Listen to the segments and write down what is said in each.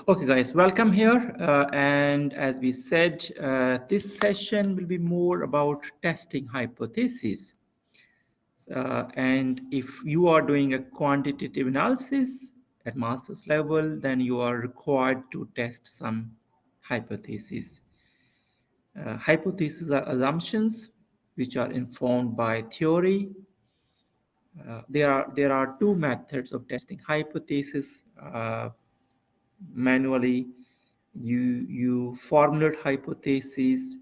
Okay, guys, welcome here. And as we said, this session will be more about testing hypotheses. And if you are doing a quantitative analysis at master's level, then you are required to test some hypotheses. Hypotheses are assumptions which are informed by theory. There are two methods of testing hypotheses. Manually, you formulate hypotheses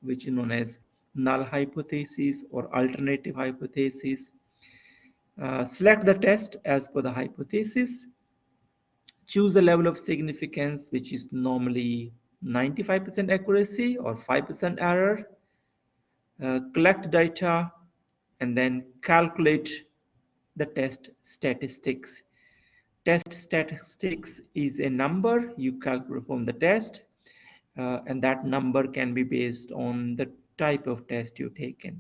which is known as null hypothesis or alternative hypothesis. Select the test as per the hypothesis. Choose the level of significance, which is normally 95% accuracy or 5% error. Collect data and then calculate the test statistics. Test statistics is a number you calculate from the test, and that number can be based on the type of test you've taken.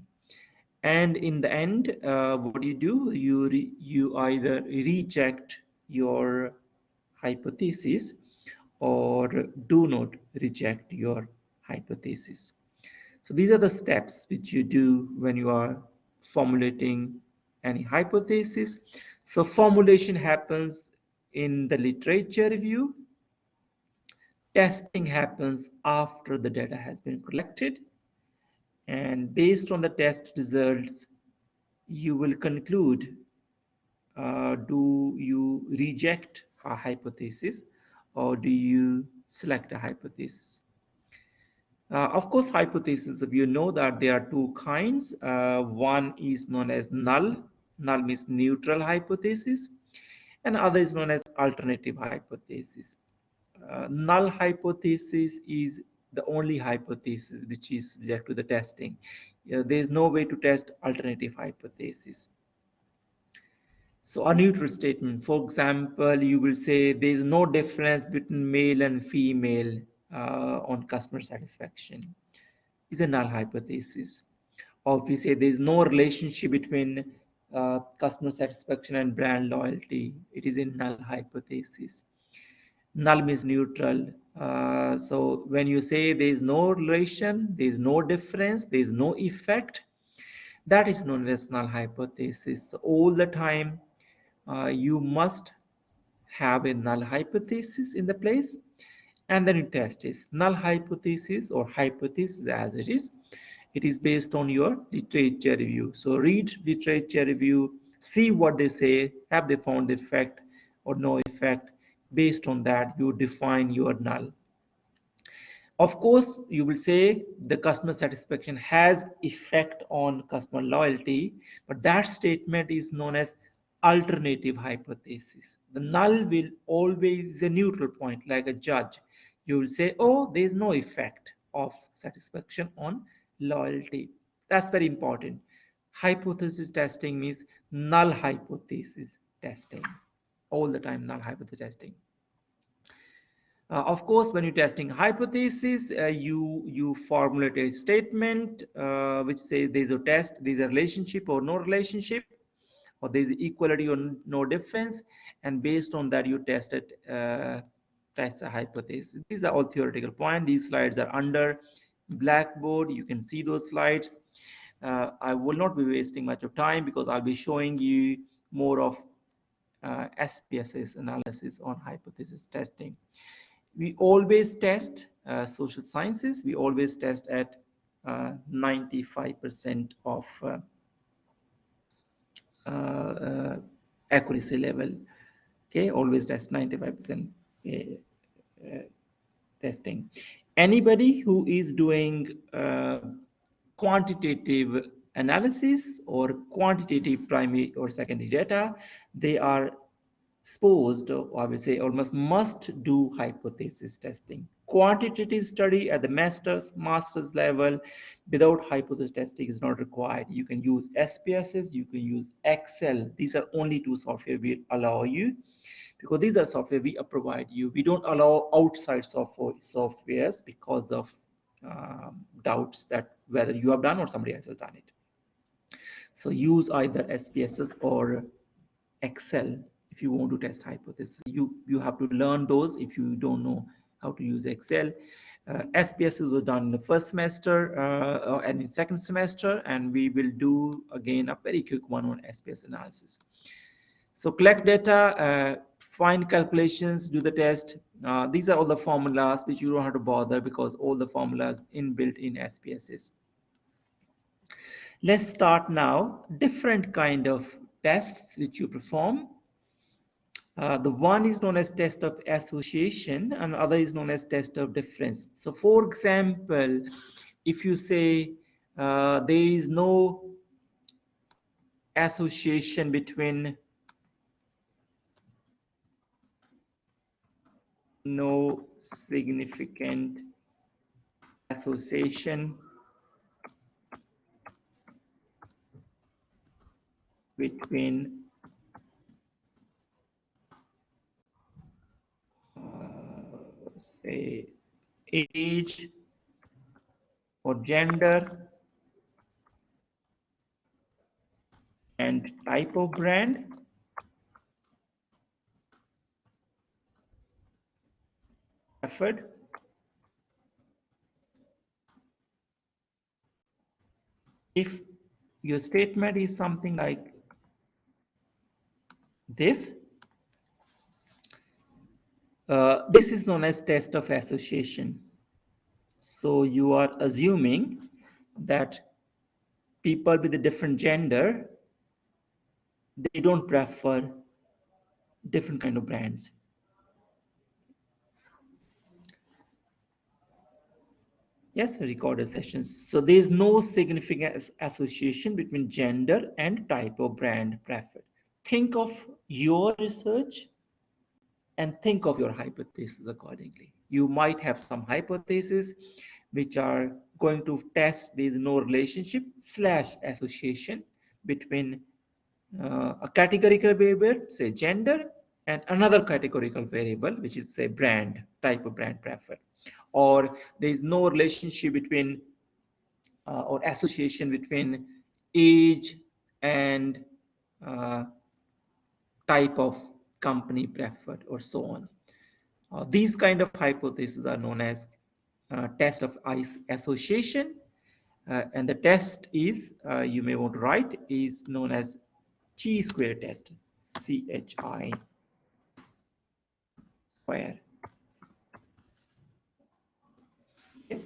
And in the end, what you do, you either reject your hypothesis or do not reject your hypothesis. So these are the steps which you do when you are formulating any hypothesis. So formulation happens in the literature review. Testing happens after the data has been collected. And based on the test results, you will conclude, do you reject a hypothesis or do you select a hypothesis? Of course, hypotheses, you know that there are two kinds. One is known as null. Null means neutral hypothesis, and other is known as alternative hypothesis. Null hypothesis is the only hypothesis which is subject to the testing. There is no way to test alternative hypothesis. So a neutral statement, for example, you will say there is no difference between male and female on customer satisfaction. Is a null hypothesis. Or if we say there is no relationship between customer satisfaction and brand loyalty, it is a null hypothesis. Null means neutral. So when you say there is no relation, there is no difference, there is no effect, that is known as null hypothesis. So all the time, you must have a null hypothesis in the place, and then you test it. Null hypothesis or hypothesis as it is based on your literature review. So read literature review, see what they say, have they found the effect or no effect. Based on that, you define your null. Of course, you will say the customer satisfaction has effect on customer loyalty, but that statement is known as alternative hypothesis. The null will always be a neutral point, like a judge. You will say, oh, there is no effect of satisfaction on loyalty. That's very important. Hypothesis testing means null hypothesis testing. All the time, null hypothesis testing. Of course, when you're testing hypothesis, you formulate a statement which says there's a test, there's a relationship or no relationship, or there's equality or no difference, and based on that you test a hypothesis. These are all theoretical points. These slides are under Blackboard. You can see those slides. I will not be wasting much of time because I'll be showing you more of SPSS analysis on hypothesis testing. We always test social sciences. We always test at 95% of accuracy level. Okay, always test 95% testing. Anybody who is doing quantitative analysis or quantitative primary or secondary data, they are supposed, or I would say almost must do hypothesis testing. Quantitative study at the master's level without hypothesis testing is not required. You can use SPSS, you can use Excel. These are only two software we allow you, because these are software we provide you. We don't allow outside softwares because of doubts that whether you have done or somebody else has done it. So use either SPSS or Excel if you want to test hypothesis. You have to learn those if you don't know how to use Excel. SPSS was done in the first semester and in second semester, and we will do again a very quick one on SPS analysis. So collect data, find calculations, do the test. These are all the formulas which you don't have to bother because all the formulas inbuilt in SPSS. Let's start now. Different kind of tests which you perform. The one is known as test of association and other is known as test of difference. So for example, if you say there is no association between no significant association between say age or gender and type of brand, effort. If your statement is something like this, this is known as test of association. So you are assuming that people with a different gender, they don't prefer different kind of brands. Yes, recorded sessions. So there is no significant association between gender and type of brand preferred. Think of your research and think of your hypothesis accordingly. You might have some hypotheses which are going to test there is no relationship / association between a categorical variable, say gender, and another categorical variable, which is say brand, type of brand preferred. Or there is no relationship between or association between age and type of company preferred, or so on. These kind of hypotheses are known as test of association, and the test is, you may want to write, is known as chi-square test, CHI square. Okay.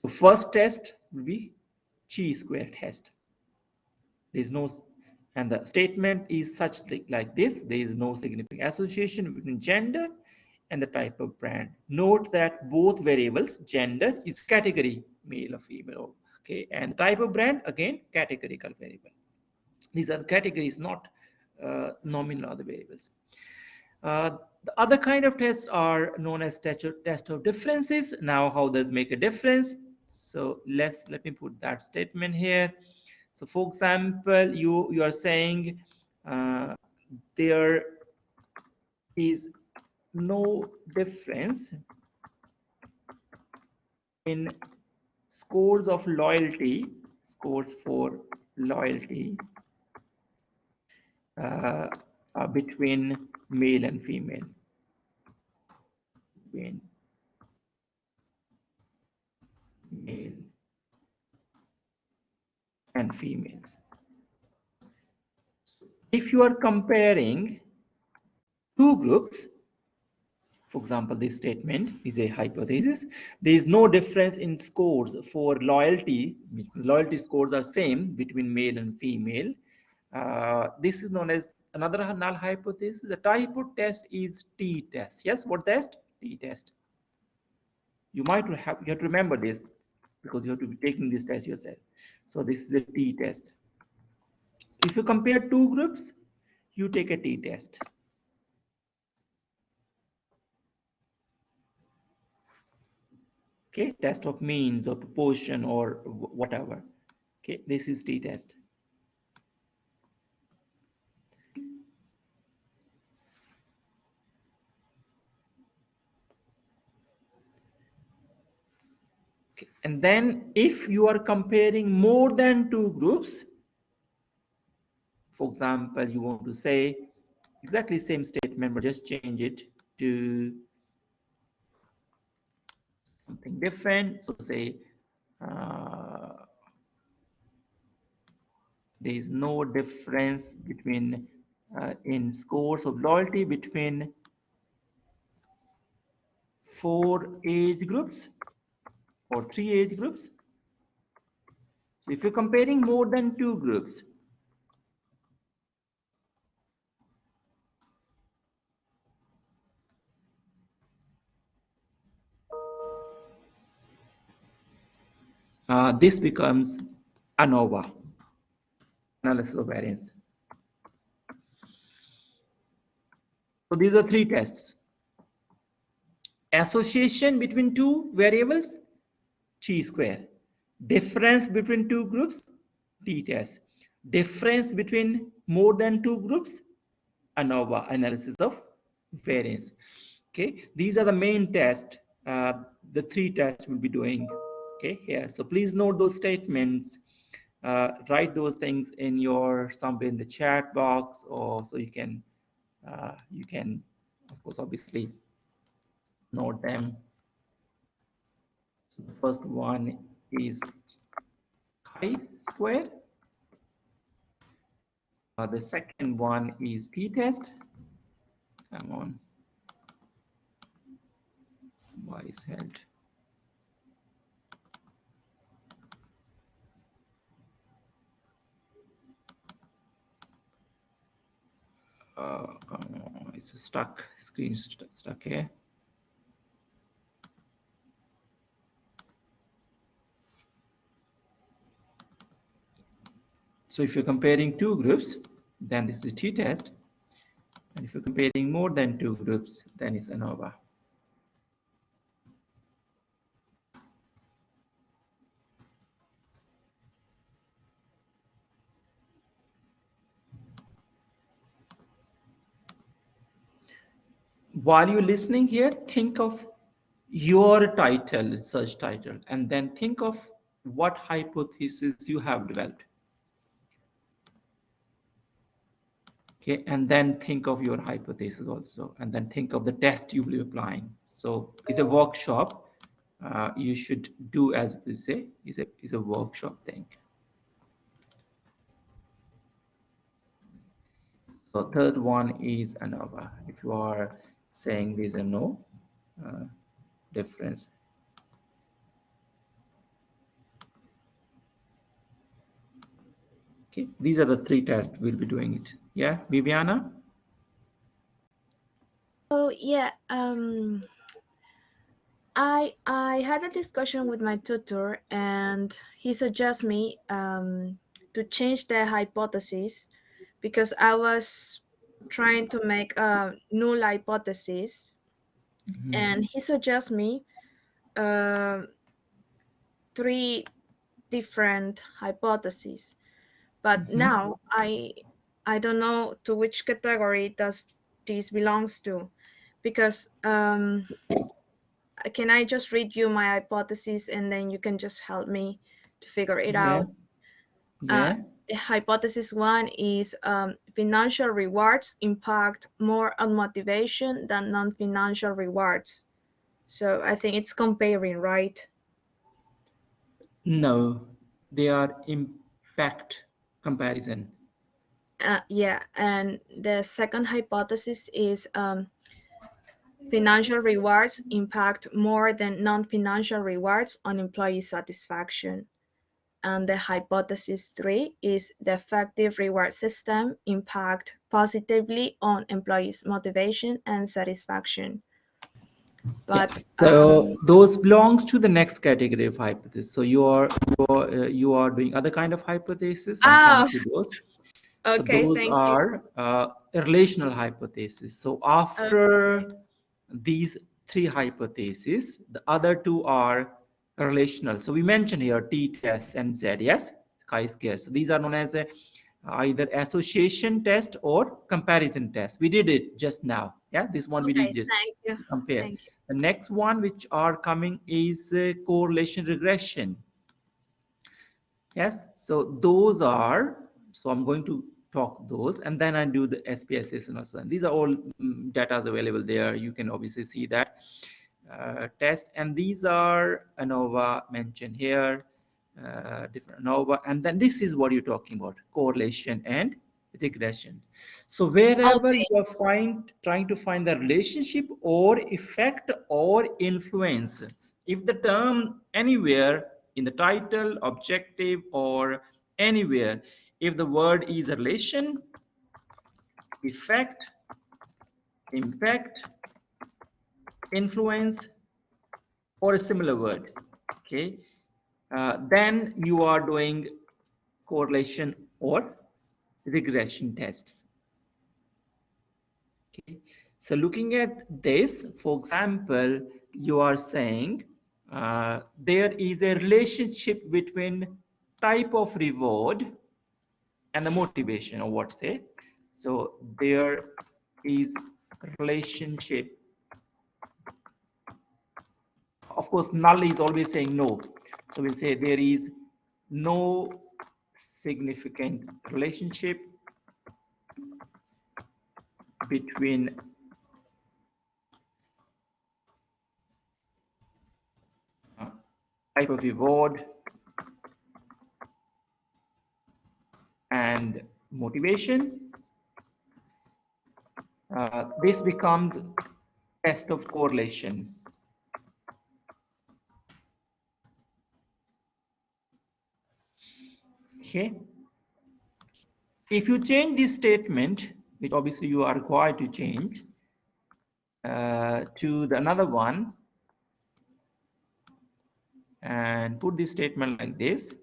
So first test will be chi-square test. There is no, and the statement is such like this: there is no significant association between gender and the type of brand. Note that both variables, gender is category, male or female, okay, and type of brand again categorical variable. These are the categories, not nominal other variables. The other kind of tests are known as test of differences. Now, how does make a difference? So let me put that statement here. So, for example, you are saying there is no difference in scores of loyalty, scores for loyalty between male and female. Between male and females. If you are comparing two groups, for example, this statement is a hypothesis, there is no difference in scores for loyalty. Loyalty scores are same between male and female. This is known as another null hypothesis. The type of test is t-test. Yes, what test? T-test. You have to remember this because you have to be taking this test yourself. So this is a t-test. If you compare two groups, you take a t-test. Okay, test of means or proportion or whatever. Okay, this is t-test. Okay. And then if you are comparing more than two groups, for example, you want to say exactly same statement, but just change it to something different. So say there is no difference between in scores of loyalty between 4 age groups or 3 age groups. So if you're comparing more than 2 groups, this becomes ANOVA, analysis of variance. So these are 3 tests. Association between 2 variables, chi-square. Difference between 2 groups, t-test. Difference between more than 2 groups, ANOVA, analysis of variance. Okay, these are the main tests. The 3 tests we'll be doing. Okay, here. So please note those statements. Write those things in your somewhere in the chat box, or so you can of course obviously note them. So the first one is chi-square. The second one is t-test. Come on, why is held? Come on, it's stuck. Screen stuck here. So if you're comparing 2 groups, then this is t-test. And if you're comparing more than 2 groups, then it's ANOVA. While you're listening here, think of your title, search title, and then think of what hypothesis you have developed. Okay, and then think of your hypothesis also, and then think of the test you will be applying. So it's a workshop. You should do as we say, is a workshop thing. So third one is ANOVA. If you are saying there's a no difference. Okay, these are the 3 tests we'll be doing it. Yeah, Viviana? Oh yeah, I had a discussion with my tutor, and he suggested me to change the hypothesis because I was trying to make a null hypothesis, and he suggests me uh, 3 different hypotheses. But now I don't know to which category does this belongs to, because can I just read you my hypothesis and then you can just help me to figure it out? Yeah. Hypothesis 1 is financial rewards impact more on motivation than non-financial rewards. So I think it's comparing, right? No, they are impact comparison. Yeah, and the second hypothesis is financial rewards impact more than non-financial rewards on employee satisfaction. And the hypothesis 3 is the effective reward system impact positively on employees' motivation and satisfaction. Yeah. But So those belongs to the next category of hypothesis. So you are doing other kind of hypothesis. I'm coming oh, to those. So okay, those thank you. are relational hypothesis. So after these 3 hypotheses, the other 2 are relational. So we mentioned here t-test and z, yes, chi-square. So these are known as either association test or comparison test. We did it just now. Yeah, this one we did Okay, just thank you. compare. Thank you. The next one which are coming is correlation regression. Yes, so those are, so I'm going to talk those, and then I do the SPSS and so on. These are all data available there. You can obviously see that test, and these are ANOVA mentioned here, different ANOVA, and then this is what you're talking about, correlation and regression. So wherever Okay. you are trying to find the relationship or effect or influence, if the term anywhere in the title, objective, or anywhere, if the word is relation, effect, impact, influence, or a similar word, okay, then you are doing correlation or regression tests. Okay, so looking at this, for example, you are saying there is a relationship between type of reward and the motivation, or what say. So there is relationship. Of course, null is always saying no. So we'll say there is no significant relationship between type of reward and motivation. This becomes test of correlation. Okay. If you change this statement, which obviously you are required to change, to the another one, and put this statement like this,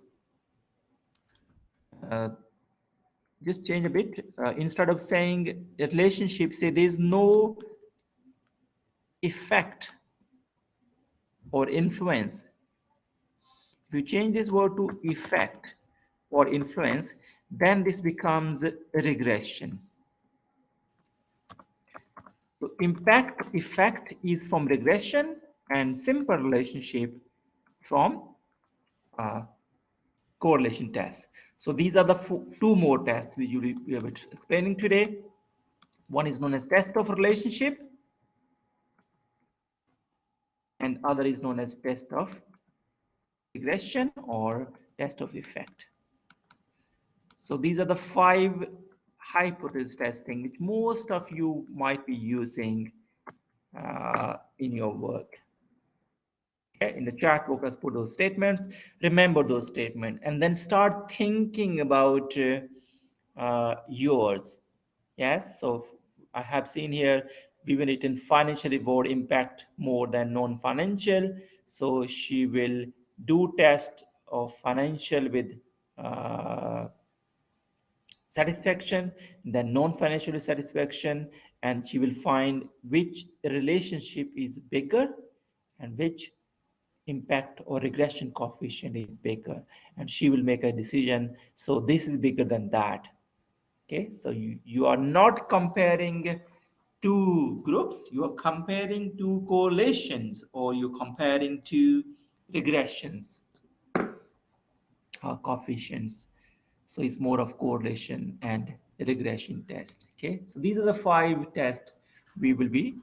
just change a bit. Instead of saying a relationship, say there is no effect or influence. If you change this word to effect or influence, then this becomes regression. So impact effect is from regression, and simple relationship from correlation tests. So these are the two more tests which we are explaining today. One is known as test of relationship, and other is known as test of regression or test of effect. So these are the 5 hypothesis testing which most of you might be using in your work. Okay, in the chat box, put those statements, remember those statements, and then start thinking about yours. Yes, so I have seen here we've written financial reward impact more than non-financial. So she will do test of financial with satisfaction, then non-financial satisfaction, and she will find which relationship is bigger and which impact or regression coefficient is bigger, and she will make a decision. So this is bigger than that. Okay, so you are not comparing two groups, you are comparing two correlations, or you're comparing two regressions coefficients. So it's more of correlation and regression test. Okay, so these are the 5 tests we will be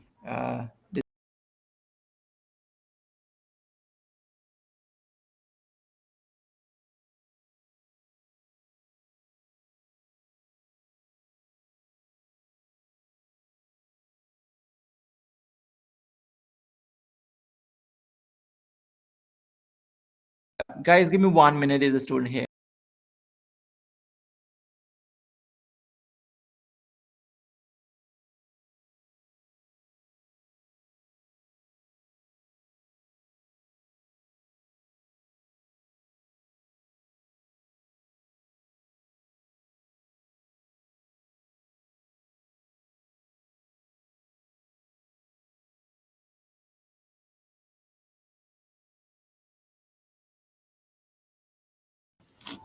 guys, give me 1 minute. There's a student here.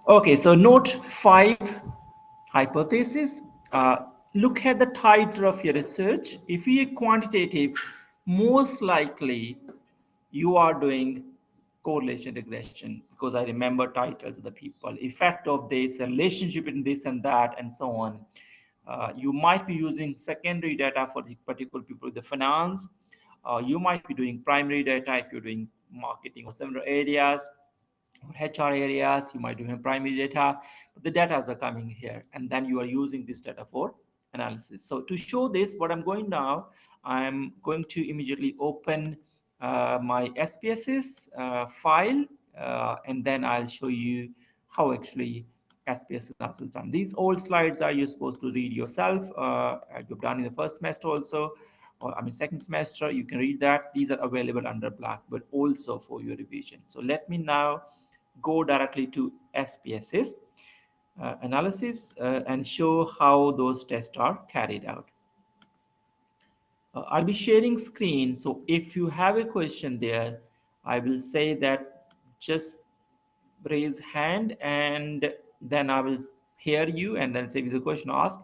Okay, so note 5 hypothesis. Look at the title of your research. If you are quantitative, most likely you are doing correlation regression, because I remember titles of the people, effect of this, relationship in this and that, and so on. You might be using secondary data for the particular people with the finance. You might be doing primary data if you're doing marketing or similar areas, or HR areas. You might do primary data, but the data are coming here, and then you are using this data for analysis. So to show this, what I'm going now, I'm going to immediately open my SPSS file, and then I'll show you how actually SPSS analysis is done. These old slides are you supposed to read yourself. You've done in the first semester also, or I mean second semester. You can read that. These are available under Blackboard also for your revision. So let me now go directly to SPSS analysis and show how those tests are carried out. I'll be sharing screen, so if you have a question there, I will say that just raise hand, and then I will hear you, and then say if there's a question asked,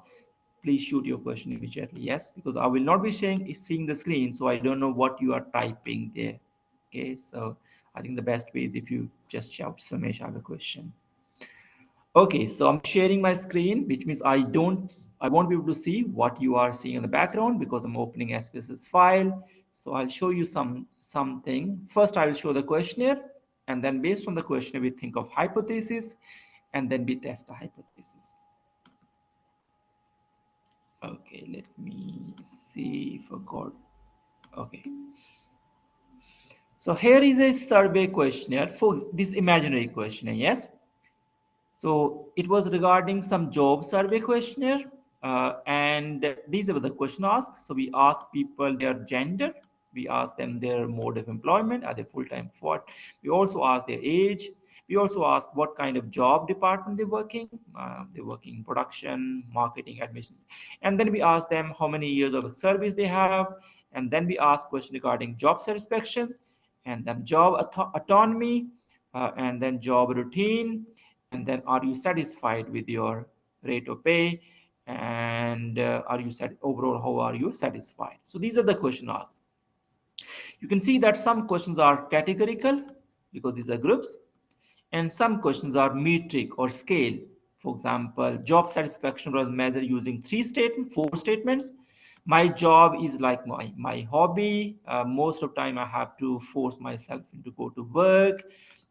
please shoot your question immediately. Yes, because I will not be seeing the screen, so I don't know what you are typing there. Okay, so I think the best way is if you just shout, Sumesh, I have a question. Okay, so I'm sharing my screen, which means I won't be able to see what you are seeing in the background because I'm opening SPSS file. So I'll show you something. First, I will show the questionnaire, and then based on the questionnaire, we think of hypothesis, and then we test the hypothesis. Okay, let me see if I got. Okay. So here is a survey questionnaire for this imaginary questionnaire. Yes. So it was regarding some job survey questionnaire, and these were the question asked. So we asked people their gender, we asked them their mode of employment, are they full-time for? We also asked their age. We also asked what kind of job department they're working. They're working in production, marketing, admission. And then we asked them how many years of service they have. And then we asked question regarding job satisfaction, and then job autonomy, and then job routine, and then are you satisfied with your rate of pay, and are you overall how are you satisfied. So these are the questions asked. You can see that some questions are categorical because these are groups, and some questions are metric or scale. For example, job satisfaction was measured using four statements. My job is like my hobby. Most of the time I have to force myself to go to work.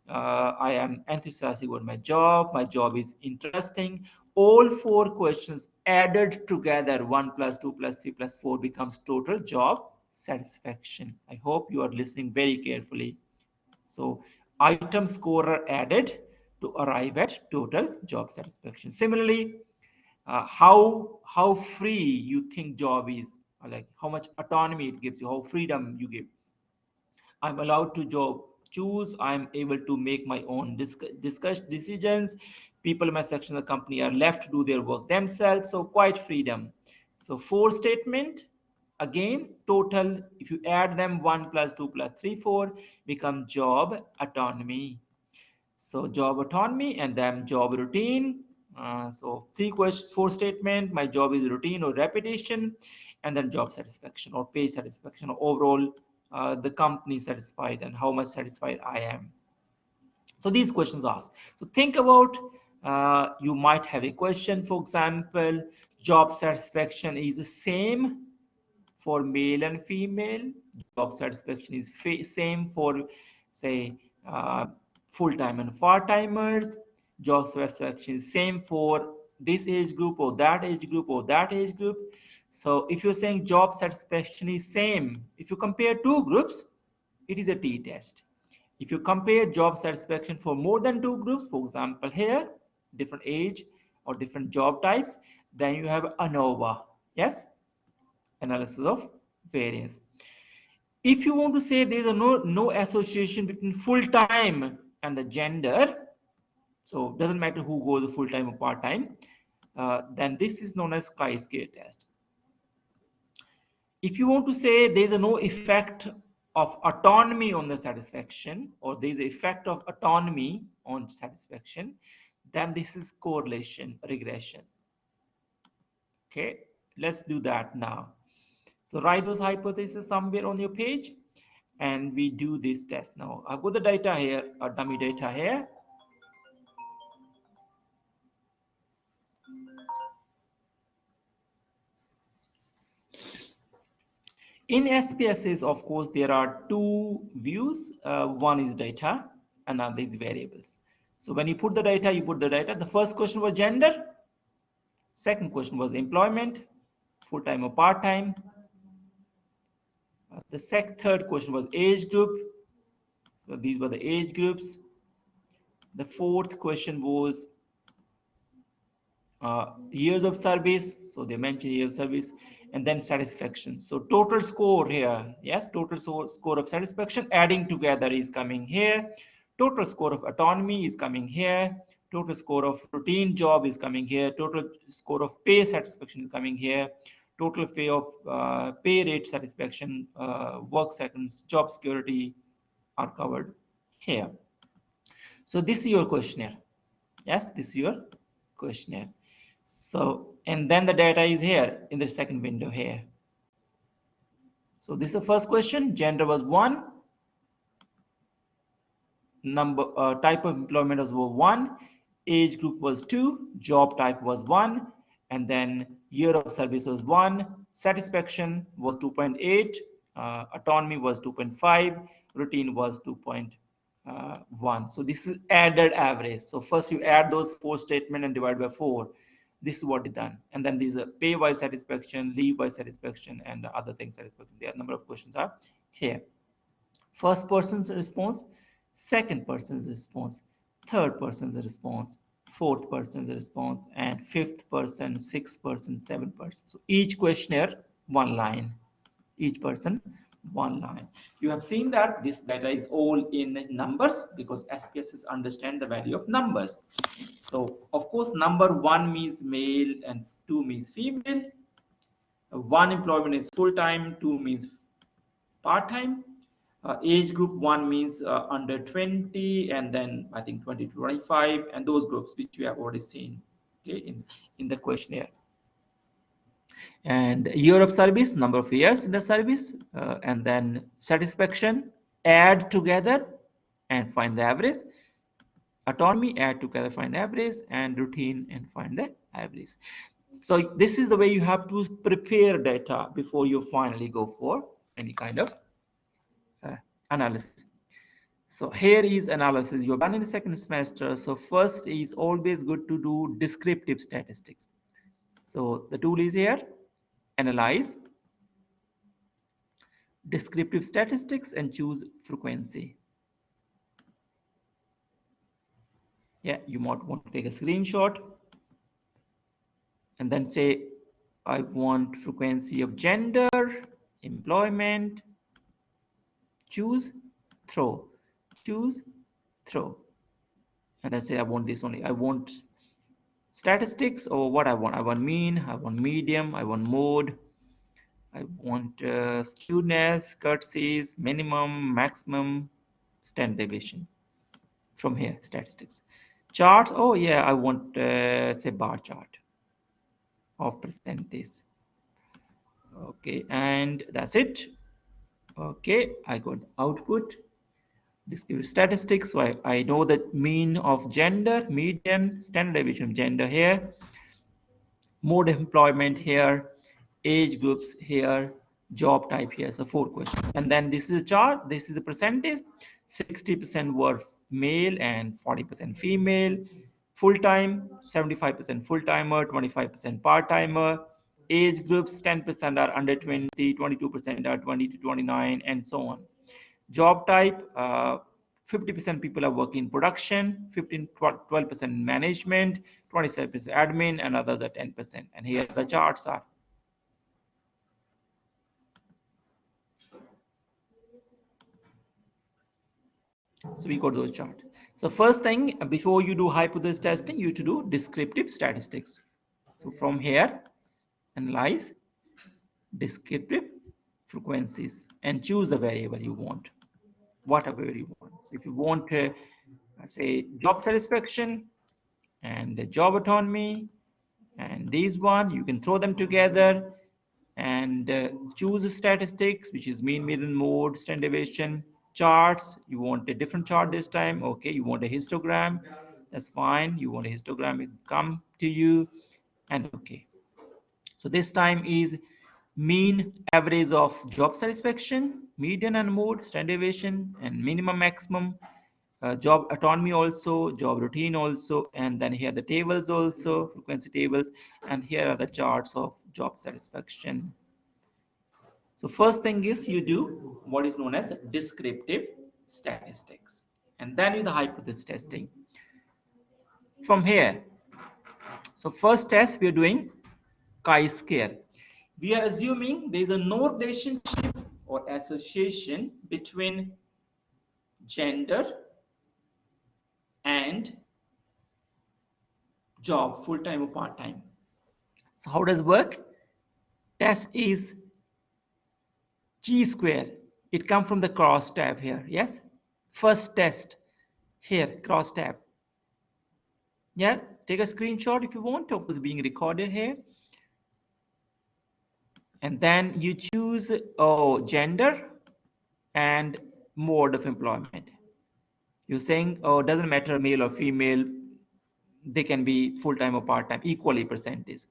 I am enthusiastic about my job. My job is interesting. All four questions added together, 1 plus 2 plus 3 plus 4 becomes total job satisfaction. I hope you are listening very carefully. So item score are added to arrive at total job satisfaction. Similarly, how free you think job is, like how much autonomy it gives you, how freedom you give. I'm allowed to choose. I'm able to make my own discuss decisions. People in my section of the company are left to do their work themselves. So quite freedom. So four statement, again, total, if you add them, 1 plus 2 plus 3, 4, become job autonomy. So job autonomy, and then job routine. So three questions, four statement, my job is routine or repetition, and then job satisfaction or pay satisfaction, or overall the company satisfied and how much satisfied I am. So these questions asked. So think about, you might have a question, for example, job satisfaction is the same for male and female. Job satisfaction is same for, say, full-time and part-timers. Job satisfaction is same for this age group or that age group or that age group. So if you're saying job satisfaction is same, if you compare two groups, it is a t-test. If you compare job satisfaction for more than two groups, for example here, different age or different job types, then you have ANOVA. Yes, analysis of variance. If you want to say there is no association between full-time and the gender, so it doesn't matter who goes full-time or part-time, then this is known as chi-square test. If you want to say there is no effect of autonomy on the satisfaction, or there is an effect of autonomy on satisfaction, then this is correlation regression. Okay, let's do that now. So write those hypotheses somewhere on your page. and we do this test. Now I've got the data here, dummy data here. In SPSS, of course, there are two views. One is data, another is variables. So when you put the data, you put the data. The first question was gender. Second question was employment, full-time or part-time. The third question was age group. So these were the age groups. The fourth question was years of service, so they mentioned years of service, and then satisfaction. So total score here, yes, total score of satisfaction adding together is coming here. Total score of autonomy is coming here. Total score of routine job is coming here. Total score of pay satisfaction is coming here. Total pay of pay rate satisfaction, work seconds, job security are covered here. So this is your questionnaire. Yes, this is your questionnaire. So, and then the data is here in the second window here. So this is the first question. Gender was 1. Type of employment was 1. Age group was 2. Job type was 1. And then year of service was 1. Satisfaction was 2.8. Autonomy was 2.5. Routine was 2.1. So this is added average. So first you add those 4 statements and divide by 4. This is what is done. And then these are pay wise satisfaction, leave wise satisfaction, and other things satisfaction. The number of questions are here. First person's response, second person's response, third person's response, fourth person's response, and fifth person, sixth person, seventh person. So each questionnaire, one line. Each person, one line. You have seen that this data is all in numbers because SPSS understand the value of numbers. So of course, number 1 means male and 2 means female. 1 employment is full-time, 2 means part-time. Age group 1 means under 20, and then I think 20 to 25, and those groups which we have already seen, okay, in the questionnaire. And year of service, number of years in the service, and then satisfaction, add together and find the average. Autonomy, add together, find average, and routine and find the average. So this is the way you have to prepare data before you finally go for any kind of analysis. So here is analysis you've done in the second semester. So first is always good to do descriptive statistics. So the tool is here, analyze, descriptive statistics, and choose frequency. Yeah, you might want to take a screenshot and then say, I want frequency of gender, employment, choose, throw, choose, throw. And then say, I want this only. I want statistics, or what I want. I want mean, I want medium, I want mode, I want skewness, curtsies, minimum, maximum, standard deviation. From here, statistics. Charts, oh yeah, I want say bar chart of percentage. Okay, and that's it. Okay, I got output. Descriptive statistics, so I know the mean of gender, median, standard deviation of gender here, mode of employment here, age groups here, job type here. So 4 questions. And then this is a chart. This is a percentage. 60% were male and 40% female. Full-time, 75% full-timer, 25% part-timer. Age groups, 10% are under 20, 22% are 20 to 29, and so on. Job type, 50% people are working in production, 12% management, 27% admin, and others are 10%. And here the charts are. So we got those charts. So first thing, before you do hypothesis testing, you to do descriptive statistics. So from here, analyze descriptive frequencies and choose the variable you want, whatever you want. So if you want say job satisfaction and the job autonomy and these one, you can throw them together and choose statistics, which is mean, median, mode, standard deviation. Charts, you want a different chart this time. Okay, you want a histogram, that's fine. You want a histogram, it come to you, and okay. So this time is mean, average of job satisfaction, median and mode, standard deviation, and minimum, maximum, job autonomy also, job routine also, and then here the tables also, frequency tables, and here are the charts of job satisfaction. So first thing is you do what is known as descriptive statistics, and then you do the hypothesis testing. From here, so first test we are doing chi-square. We are assuming there is a no relationship or association between gender and job, full-time or part-time. So how does it work? Test is chi-square. It comes from the cross tab here. Yes. First test here, cross tab. Yeah. Take a screenshot if you want of what's being recorded here. And then you choose gender and mode of employment. You're saying, oh, doesn't matter male or female, they can be full-time or part-time, equally percentage.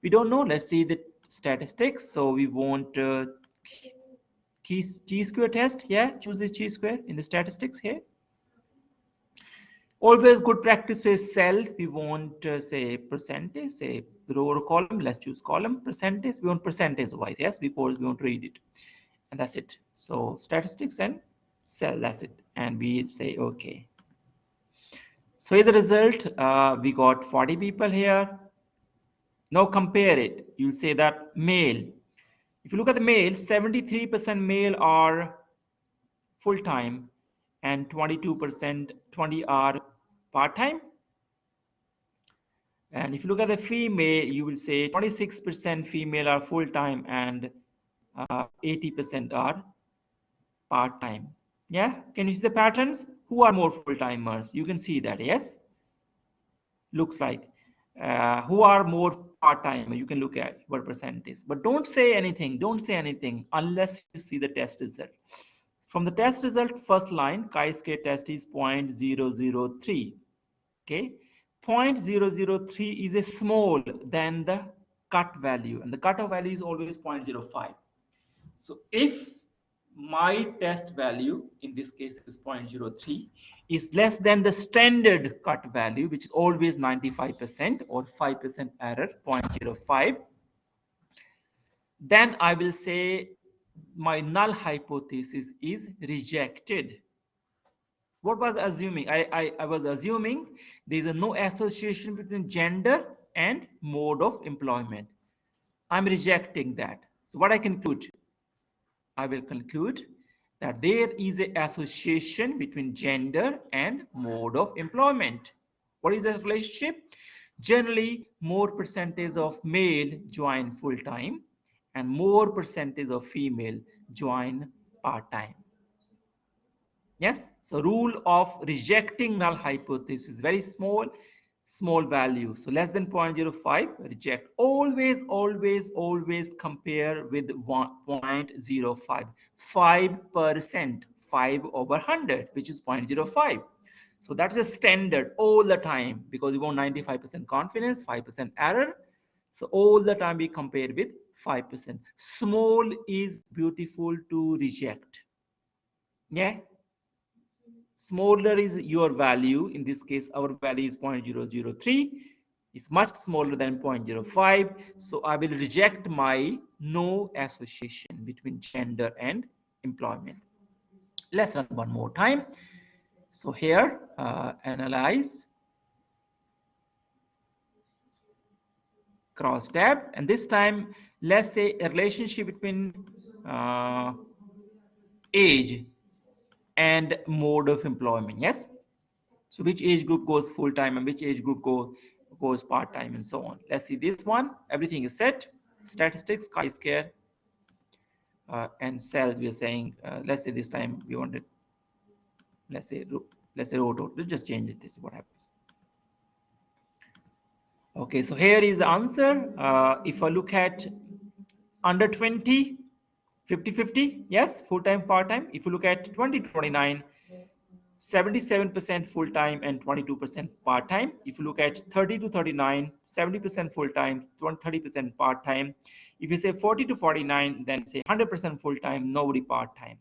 We don't know. Let's see the statistics. So we want chi-square test. Yeah, choose the chi-square in the statistics here. Always good practice is cell. We want say percentage, say row or column. Let's choose column. Percentage. We want percentage wise. Yes, before we want to read it, and that's it. So statistics and cell. That's it. And we say okay. So here the result. We got 40 people here. Now compare it. You'll say that male. If you look at the male, 73% male are full-time and 22% 20 are part-time. And if you look at the female, you will say 26% female are full-time and 80% are part-time. Yeah, can you see the patterns? Who are more full-timers? You can see that, yes? Looks like. Who are more part-time? You can look at what percentage. But don't say anything. Don't say anything unless you see the test result. From the test result, first line, chi-square test is 0.003. Okay, 0.003 is a small than the cut value, and the cutoff value is always 0.05. So if my test value in this case is 0.03 is less than the standard cut value, which is always 95% or 5% error, 0.05, then I will say my null hypothesis is rejected. What was assuming? I was assuming there is no association between gender and mode of employment. I'm rejecting that. So what I conclude? I will conclude that there is an association between gender and mode of employment. What is the relationship? Generally, more percentage of male join full-time and more percentage of female join part-time. Yes, so rule of rejecting null hypothesis is very small value. So less than 0.05, reject. Always, always, always compare with 0.05. 5%, 5 over 100, which is 0.05. So that's a standard all the time because we want 95% confidence, 5% error. So all the time we compare with 5%. Small is beautiful to reject. Yeah. Smaller is your value. In this case, our value is 0.003. It's much smaller than 0.05. So I will reject my no association between gender and employment. Let's run one more time. So here, analyze, cross tab, and this time, let's say a relationship between age and mode of employment. Yes. So which age group goes full-time and which age group goes part-time and so on. Let's see this one. Everything is set. Statistics, chi-square, and cells. We are saying, let's say this time we wanted, let's say row total. Let's just change it. This is what happens. Okay, so here is the answer. If I look at under 20, 50-50, yes, full-time, part-time. If you look at 20 to 29, 77% full-time and 22% part-time. If you look at 30 to 39, 70% full-time, 30% part-time. If you say 40 to 49, then say 100% full-time, nobody part-time.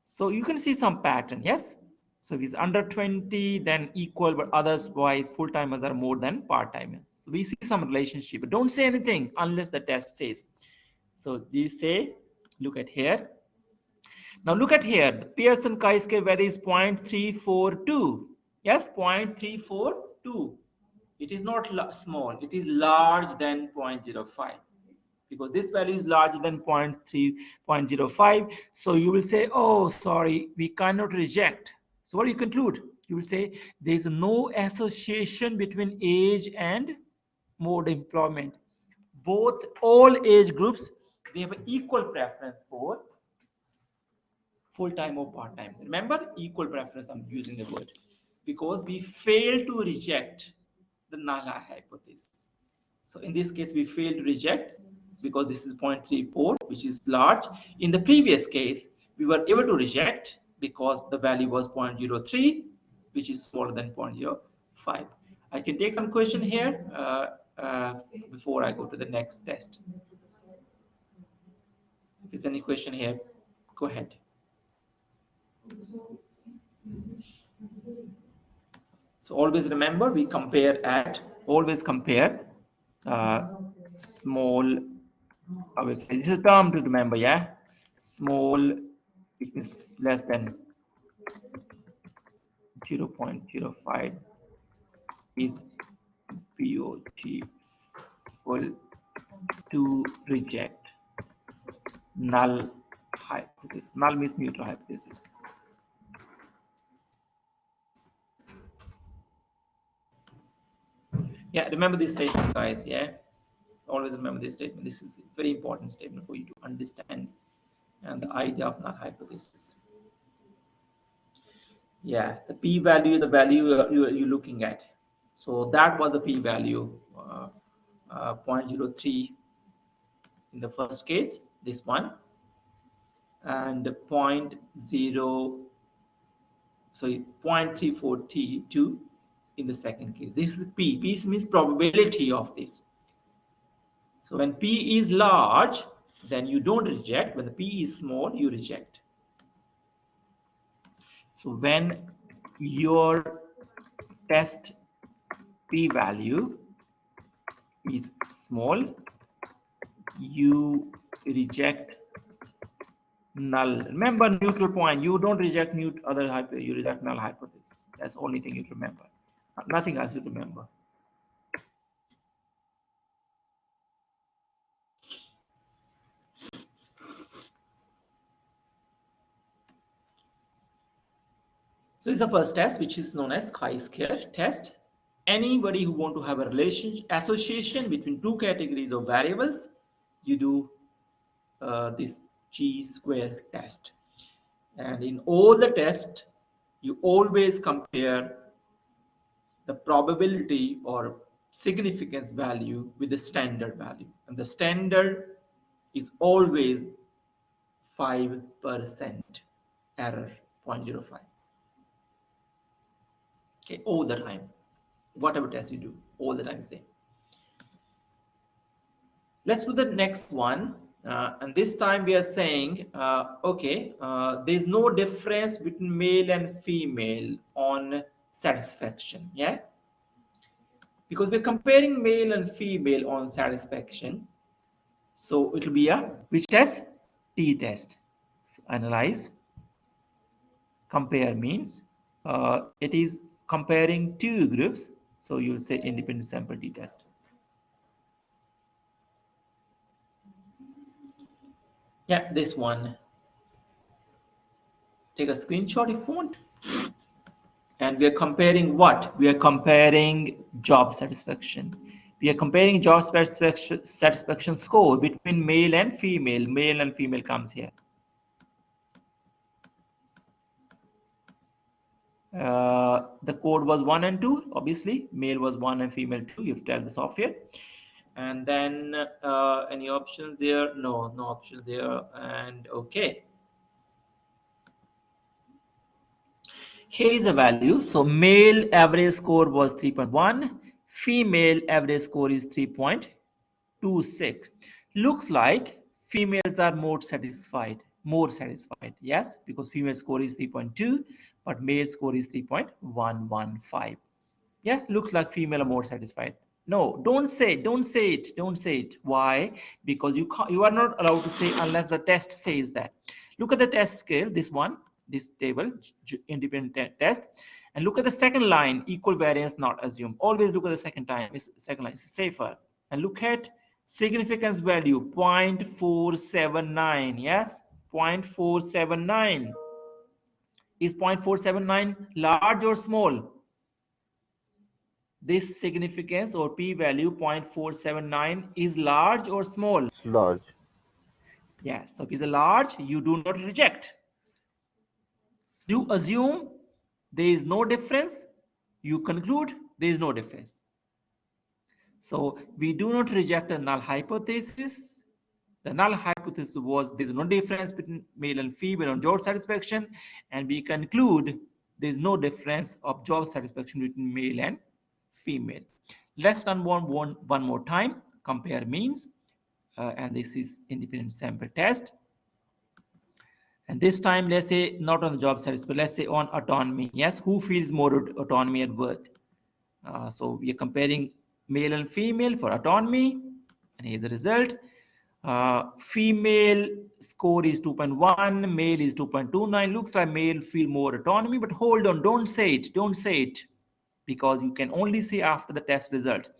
So you can see some pattern, yes? So if it's under 20, then equal, but otherwise full-timers are more than part-timers. So we see some relationship, but don't say anything unless the test says. So you say, look at here. Now look at here, the Pearson chi-square value is 0.342. Yes, 0.342. It is not small, it is large than 0.05. Because this value is larger than 0.05. So you will say, oh, sorry, we cannot reject. So what do you conclude? You will say there is no association between age and mode employment. Both all age groups, they have an equal preference for full-time or part-time. Remember, equal preference, I'm using the word, because we fail to reject the null hypothesis. So in this case, we fail to reject because this is 0.34, which is large. In the previous case, we were able to reject because the value was 0.03, which is smaller than 0.05. I can take some question here before I go to the next test. If there's any question here, go ahead. So always remember, we compare at, always compare small, I will say, this is a term to remember, yeah? Small, which is less than 0.05 is beautiful to reject null hypothesis. Null means neutral hypothesis. Yeah, remember this statement, guys, yeah? Always remember this statement. This is a very important statement for you to understand and the idea of null hypothesis. Yeah, the p-value, the value you're looking at. So that was the p-value, 0.03 in the first case, this one, and 0.342 in the second case. This is p. P means probability of this. So when p is large, then you don't reject. When the p is small, you reject. So when your test p-value is small, you reject null. Remember neutral point. You don't reject other hypothesis. You reject null hypothesis. That's the only thing you remember. Nothing else you remember. So it's the first test, which is known as chi-square test. Anybody who want to have a association between two categories of variables, you do this chi-square test. And in all the tests, you always compare the probability or significance value with the standard value. And the standard is always 5% error, 0.05. Okay, all the time. Whatever test you do, all the time same. Let's do the next one. And this time we are saying, okay, there's no difference between male and female on satisfaction, yeah? Because we're comparing male and female on satisfaction. So it will be a, which test? T-test. So analyze, compare means it is comparing two groups. So you'll say independent sample T-test. Yeah, this one. Take a screenshot if you want. And we are comparing what? We are comparing job satisfaction. We are comparing job satisfaction score between male and female. Male and female comes here. The code was 1 and 2. Obviously, male was 1 and female 2. You have to tell the software. And then any options there? No, no options there. And okay, here is the value. So male average score was 3.1, female average score is 3.26. Looks like females are more satisfied. More satisfied, yes, because female score is 3.2, but male score is 3.115. Yeah, looks like female are more satisfied. No, don't say it. Why? Because you are not allowed to say unless the test says that. Look at the test scale, this one, this table, independent test, and look at the second line, equal variance not assumed. Always look at the second line, it's safer. And look at significance value, 0.479, yes, 0.479. Is 0.479 large or small? This significance or p-value 0.479 is large or small? Large. Yes. So if it's a large, you do not reject. You assume there is no difference. You conclude there is no difference. So we do not reject a null hypothesis. The null hypothesis was there is no difference between male and female on job satisfaction, and we conclude there is no difference of job satisfaction between male and female. Let's run one more time. Compare means, and this is independent sample test. And this time, let's say not on the job satisfaction, let's say on autonomy. Yes, who feels more autonomy at work? So we are comparing male and female for autonomy, and here's the result. Female score is 2.1, male is 2.29. Looks like male feel more autonomy, but hold on, don't say it, because you can only see after the test results.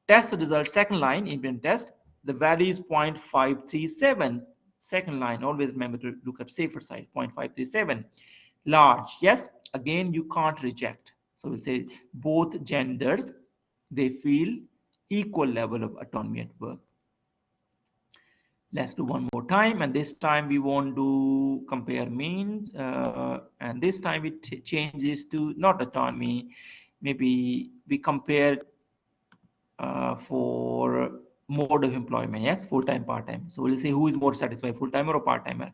Test result, second line, independent test, the value is 0.537. Second line, always remember to look at safer side, 0.537. Large, yes, again, you can't reject. So we'll say both genders, they feel equal level of autonomy at work. Let's do one more time, and this time we won't do compare means, and this time it changes to not autonomy. Maybe we compare for mode of employment, yes, full-time, part-time. So we'll say who is more satisfied, full-timer or part-timer.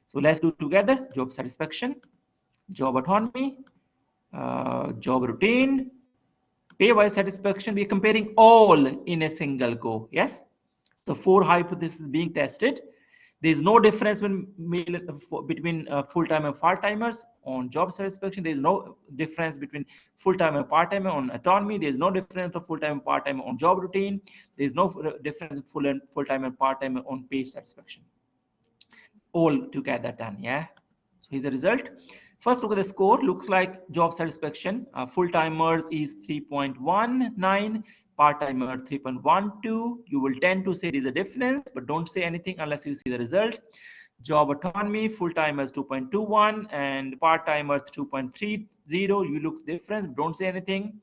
So let's do together: job satisfaction, job autonomy, job routine, pay-wise satisfaction. We are comparing all in a single go, yes. So 4 hypotheses being tested. There is no difference between full-time and part-timers on job satisfaction. There is no difference between full-time and part-timer on autonomy. There is no difference of full-time and part-timer on job routine. There is no difference of full-time and part-timer on pay satisfaction. All together done, yeah. So here's the result. First, look at the score. Looks like job satisfaction. Full-timers is 3.19. Part-timer 3.12. You will tend to say there's a difference, but don't say anything unless you see the result. Job autonomy, full-timers 2.21 and part-timers 2.30. You looks different, don't say anything.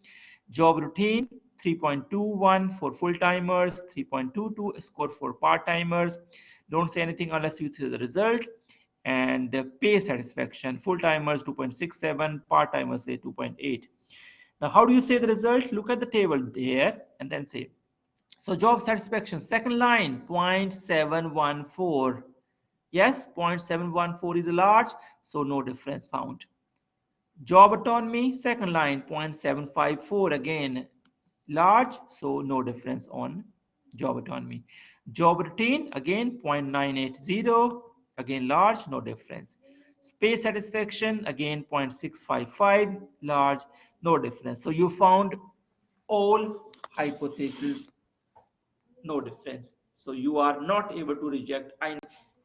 Job routine 3.21 for full-timers, 3.22 score for part-timers. Don't say anything unless you see the result. And pay satisfaction, full-timers 2.67, part-timers say 2.8. Now, how do you say the result? Look at the table there and then say. So job satisfaction, second line, 0.714. Yes, 0.714 is large, so no difference found. Job autonomy, second line, 0.754, again large, so no difference on job autonomy. Job routine, again 0.980, again large, no difference. Space satisfaction, again 0.655, large, no difference. So you found all hypotheses, no difference. So you are not able to reject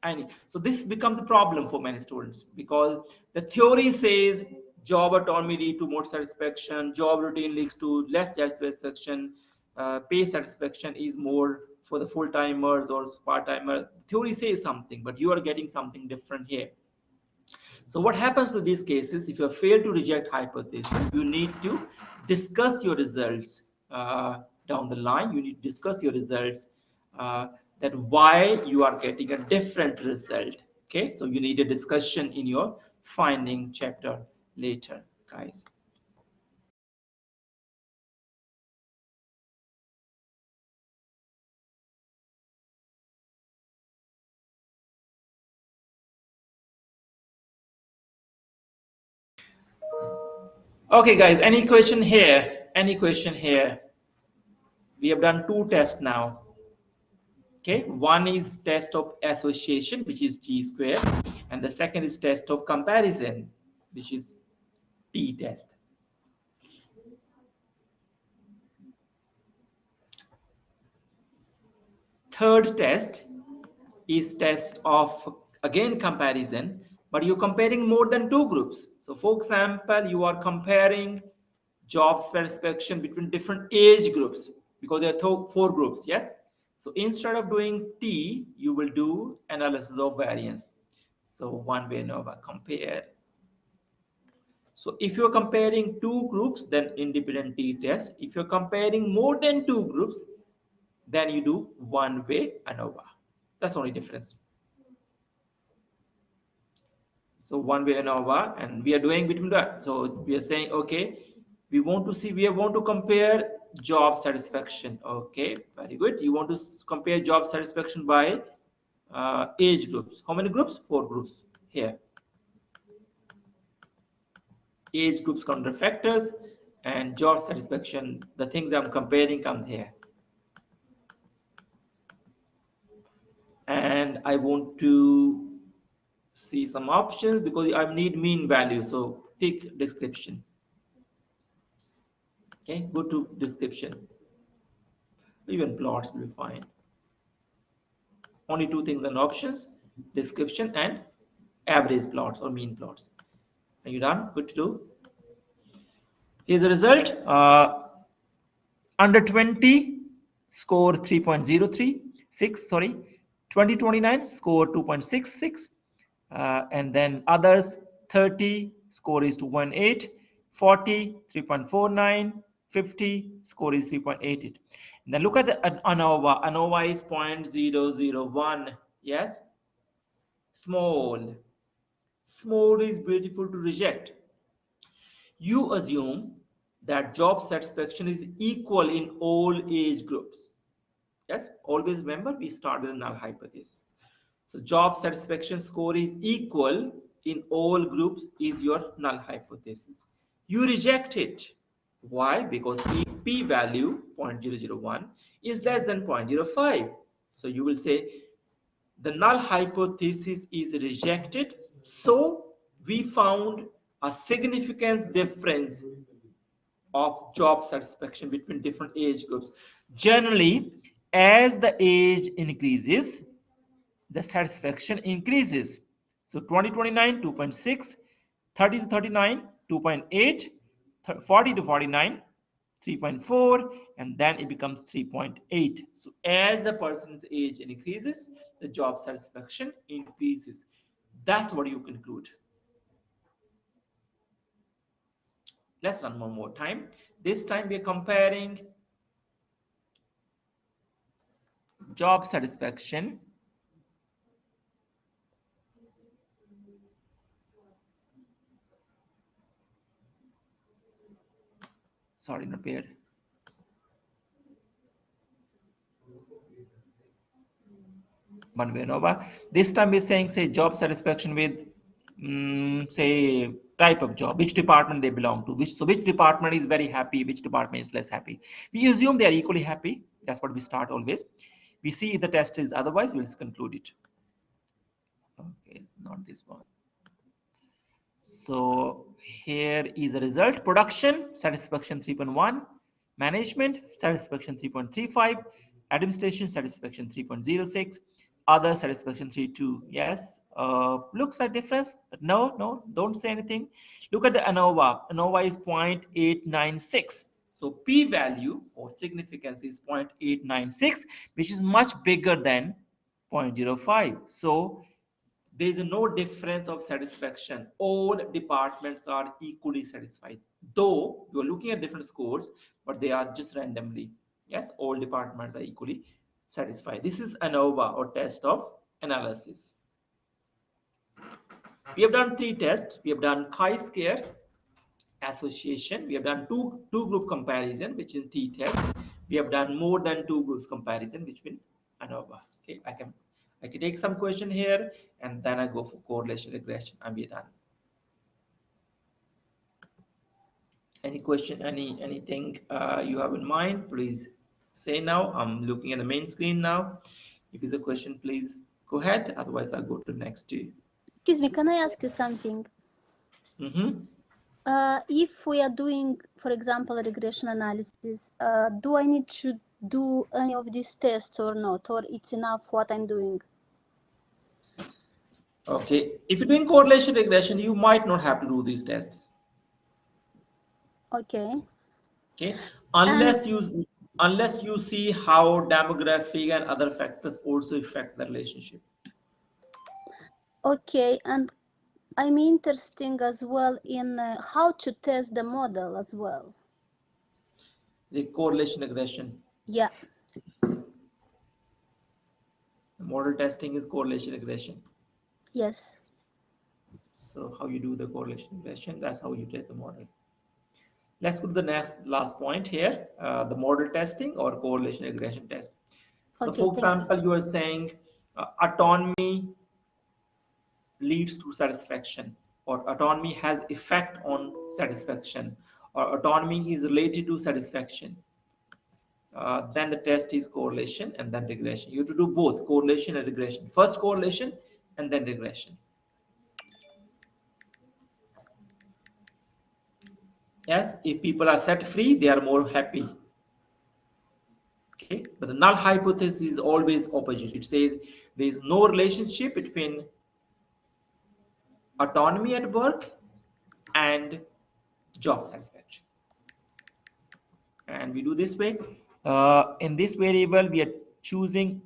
any. So this becomes a problem for many students, because the theory says job autonomy leads to more satisfaction, job routine leads to less satisfaction, pay satisfaction is more for the full-timers or part-timer. Theory says something, but you are getting something different here. So what happens to these cases? If you fail to reject hypothesis, you need to discuss your results down the line. You need to discuss your results, that why you are getting a different result. Okay, so you need a discussion in your finding chapter later, guys. Okay, guys, any question here? Any question here? We have done two tests now. Okay, one is test of association, which is T square, and the second is test of comparison, which is T test. Third test is test of again comparison, but you're comparing more than two groups. So for example, you are comparing job satisfaction between different age groups because there are four groups, yes? So instead of doing T, you will do analysis of variance. So one way ANOVA compare. So if you're comparing two groups, then independent T test. If you're comparing more than two groups, then you do one way ANOVA. That's the only difference. So one way ANOVA, and we are doing between that. So we are saying, okay, we want to compare job satisfaction. Okay, very good. You want to compare job satisfaction by age groups. How many groups? Four groups here. Age groups counter factors, and job satisfaction, the things I'm comparing comes here. And I want to see some options because I need mean value. So tick description. Okay, go to description. Even plots will be fine. Only two things and options: description and average plots or mean plots. Are you done? Good to do. Here's the result. Under 20 score 3.036, sorry, 2029 score 2.66, and then others 30 score is 2.18, 40 3.49, 50 score is 3.88. And then look at the ANOVA. ANOVA is 0.001. Yes, small is beautiful to reject. You assume that job satisfaction is equal in all age groups. Yes, always remember we start with a null hypothesis. So job satisfaction score is equal in all groups is your null hypothesis. You reject it. Why? Because p value 0.001 is less than 0.05. So you will say the null hypothesis is rejected. So we found a significant difference of job satisfaction between different age groups. Generally, as the age increases, the satisfaction increases. So 2029, 2.6, 30 to 39, 2.8, 40 to 49, 3.4, and then it becomes 3.8. So as the person's age increases, the job satisfaction increases. That's what you conclude. Let's run one more time. This time we are comparing job satisfaction sorry, not paired. One way ANOVA. This time we're saying, say, job satisfaction with, say, type of job, which department they belong to, which department is very happy, which department is less happy. We assume they are equally happy. That's what we start always. We see if the test is otherwise, we'll conclude it. Okay, it's not this one. So here is the result. Production satisfaction 3.1, management satisfaction 3.35, administration satisfaction 3.06, other satisfaction 3.2. Yes, looks like difference, but no, don't say anything. Look at the ANOVA. ANOVA is 0.896. So p value or significance is 0.896, which is much bigger than 0.05. So there is no difference of satisfaction. All departments are equally satisfied. Though you are looking at different scores, but they are just randomly. Yes, all departments are equally satisfied. This is ANOVA or test of analysis. We have done three tests. We have done chi-square association. We have done two group comparison, which is T test. We have done more than two groups comparison, which means ANOVA. Okay, I can take some question here and then I go for correlation regression and we're done. Any question, anything you have in mind, please say now. I'm looking at the main screen now. If it's a question, please go ahead. Otherwise, I'll go to the next two. Excuse me, can I ask you something? If we are doing, for example, regression analysis, do I need to do any of these tests or not, or it's enough what I'm doing? Okay, if you're doing correlation regression, you might not have to do these tests. Okay. Okay, unless you see how demographic and other factors also affect the relationship. Okay, and I'm interested as well in how to test the model as well. The correlation regression. Yeah. Model testing is correlation regression. Yes. So how you do the correlation regression, that's how you test the model. Let's go to the last point here, the model testing or correlation regression test. So Okay, for example, you are saying autonomy leads to satisfaction, or autonomy has effect on satisfaction, or autonomy is related to satisfaction. Then the test is correlation and then regression. You have to do both correlation and regression. First correlation and then regression. Yes, if people are set free, they are more happy. Okay, but the null hypothesis is always opposite. It says there is no relationship between autonomy at work and job satisfaction. And we do this way. In this variable, we are choosing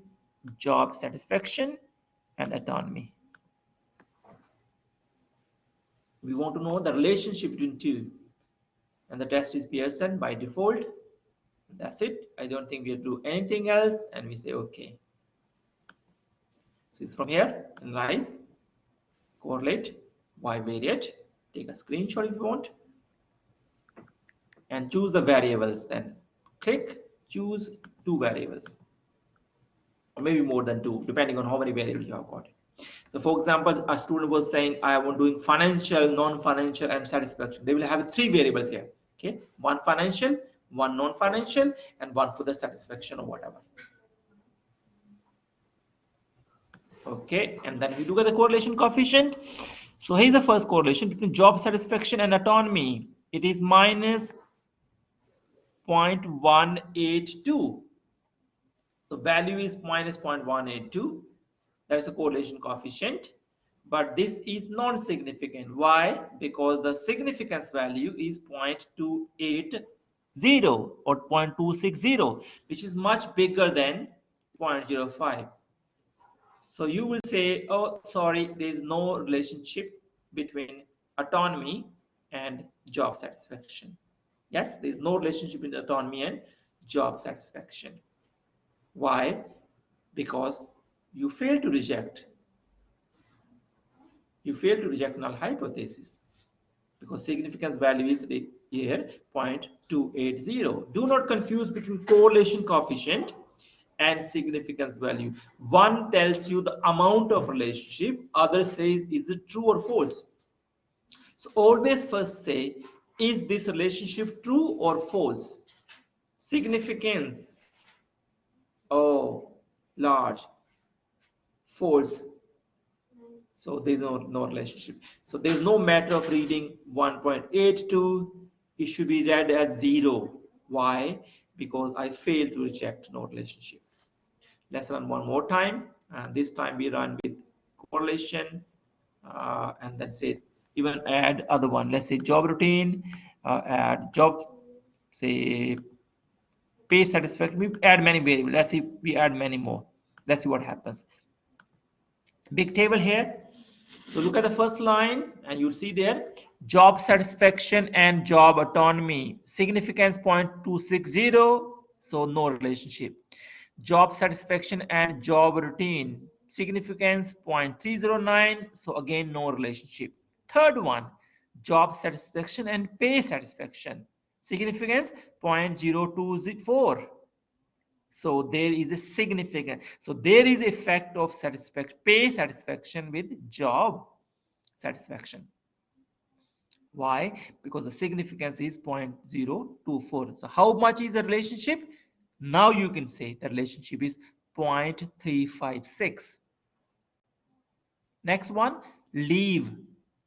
job satisfaction and autonomy. We want to know the relationship between two. And the test is Pearson by default. That's it. I don't think we have to do anything else. And we say OK. So it's from here, analyze, correlate, bivariate. Take a screenshot if you want. And choose the variables. Then click, choose two variables. Or maybe more than two, depending on how many variables you have got. So for example, a student was saying, I am doing financial, non-financial, and satisfaction. They will have three variables here. Okay, one financial, one non-financial, and one for the satisfaction or whatever. Okay, and then we look at the correlation coefficient. So here's the first correlation between job satisfaction and autonomy. It is minus 0.182. So value is minus 0.182. That is a correlation coefficient. But this is non-significant. Why? Because the significance value is 0.280 or 0.260, which is much bigger than 0.05. So you will say, oh, sorry, there is no relationship between autonomy and job satisfaction. Yes, there is no relationship between autonomy and job satisfaction. Why? Because you fail to reject. You fail to reject null hypothesis because significance value is here 0.280. Do not confuse between correlation coefficient and significance value. One tells you the amount of relationship, other says is it true or false. So always first say, is this relationship true or false? Significance, oh, large, false. So there's no relationship. So there's no matter of reading 1.82. It should be read as 0. Why? Because I failed to reject no relationship. Let's run one more time. And this time we run with correlation. And then say, even add other one. Let's say job routine, add job, say pay satisfaction. We add many variables. Let's see, we add many more. Let's see what happens. Big table here. So look at the first line and you'll see there job satisfaction and job autonomy. Significance 0.260, so no relationship. Job satisfaction and job routine. Significance 0.309, so again no relationship. Third one, job satisfaction and pay satisfaction. Significance 0.024. So there is a significant, so there is effect of satisfaction, pay satisfaction with job satisfaction. Why? Because the significance is 0.024. So how much is the relationship? Now you can say the relationship is 0.356. Next one, leave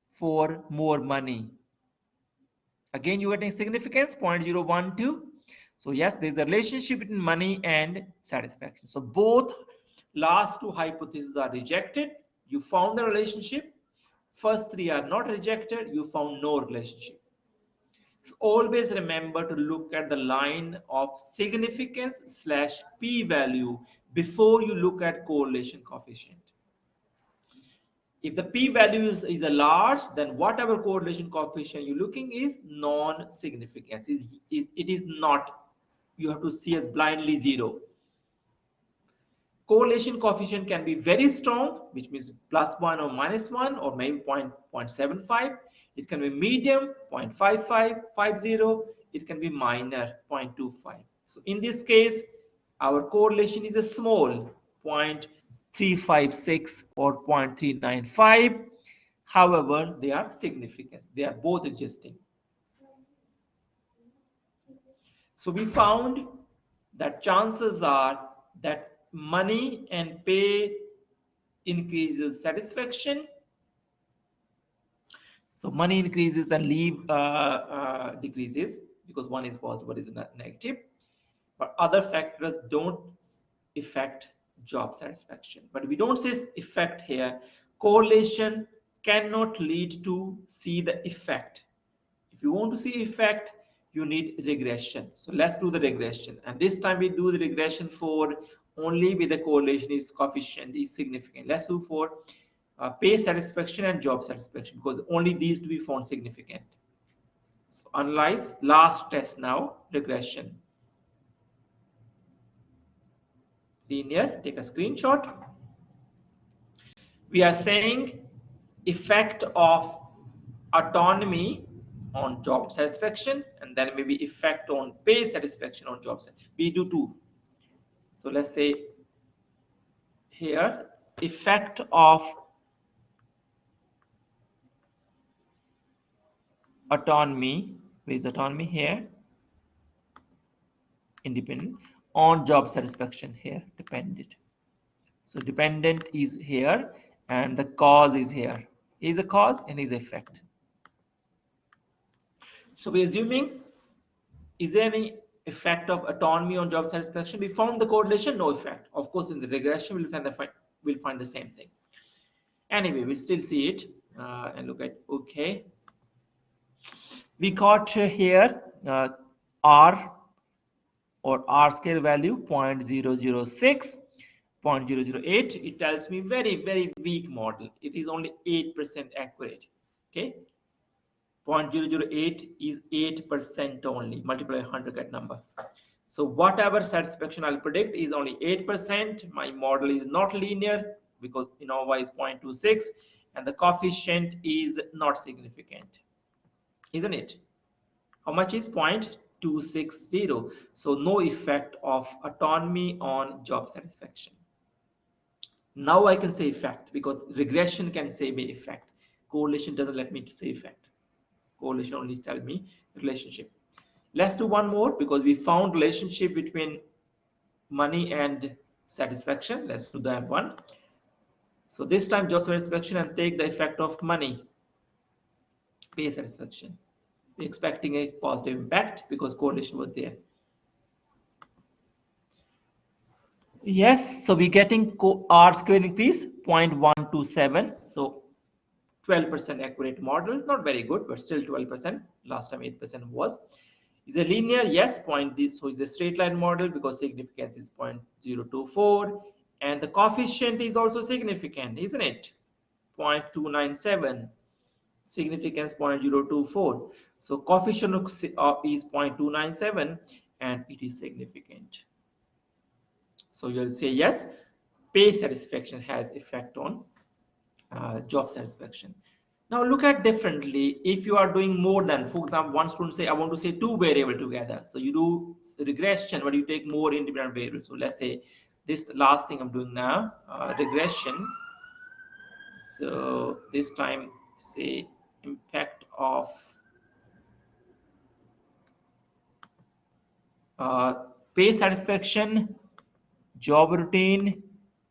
for more money. Again, you are getting significance 0.012. So yes, there is a relationship between money and satisfaction. So both last two hypotheses are rejected. You found the relationship. First three are not rejected. You found no relationship. So always remember to look at the line of significance slash p-value before you look at correlation coefficient. If the p-value is a large, then whatever correlation coefficient you're looking is non-significant. It is not, you have to see as blindly zero. Correlation coefficient can be very strong, which means +1 or -1 or maybe 0.75. It can be medium 0.55, 50. It can be minor 0.25. So in this case, our correlation is a small 0.356 or 0.395. However, they are significant. They are both existing. So we found that chances are that money and pay increases satisfaction. So money increases and leave decreases because one is positive, one is negative. But other factors don't affect job satisfaction. But we don't say effect here. Correlation cannot lead to see the effect. If you want to see effect, you need regression. So let's do the regression. And this time we do the regression for only with the correlation is coefficient is significant. Let's do for pay satisfaction and job satisfaction because only these to be found significant. So analyze last test now, regression. Linear, take a screenshot. We are saying effect of autonomy on job satisfaction and then maybe effect on pay satisfaction on job satisfaction. We do two. So let's say here effect of autonomy, where is autonomy here, independent, on job satisfaction here, dependent. So dependent is here and the cause is here. Is a cause and is effect. So we're assuming, is there any effect of autonomy on job satisfaction? We found the correlation, no effect. Of course, in the regression, we'll find the same thing. Anyway, we'll still see it and look at, okay. We got here R or R scale value 0.006, 0.008. It tells me very, very weak model. It is only 8% accurate. Okay. 0.008 is 8% only. Multiply 100, get number. So whatever satisfaction I'll predict is only 8%. My model is not linear because ANOVA is 0.26 and the coefficient is not significant, isn't it? How much is 0.260? So no effect of autonomy on job satisfaction. Now I can say effect because regression can say me effect. Correlation doesn't let me to say effect. Correlation only tells me relationship. Let's do one more because we found relationship between money and satisfaction. Let's do that one. So this time job satisfaction and take the effect of money, pay satisfaction. We're expecting a positive impact because correlation was there. Yes, so we're getting R square increase 0.127. So 12% accurate model, not very good, but still 12%. Last time 8% was. Is a linear? Yes, so it's a straight line model because significance is 0.024 and the coefficient is also significant, isn't it? 0.297, significance 0.024. So coefficient is 0.297 and it is significant. So you'll say yes, pay satisfaction has effect on job satisfaction. Now look at differently. If you are doing more than, for example, one student say, I want to say two variables together. So you do regression, but you take more independent variables. So let's say this last thing I'm doing now, regression. So this time say impact of pay satisfaction, job routine,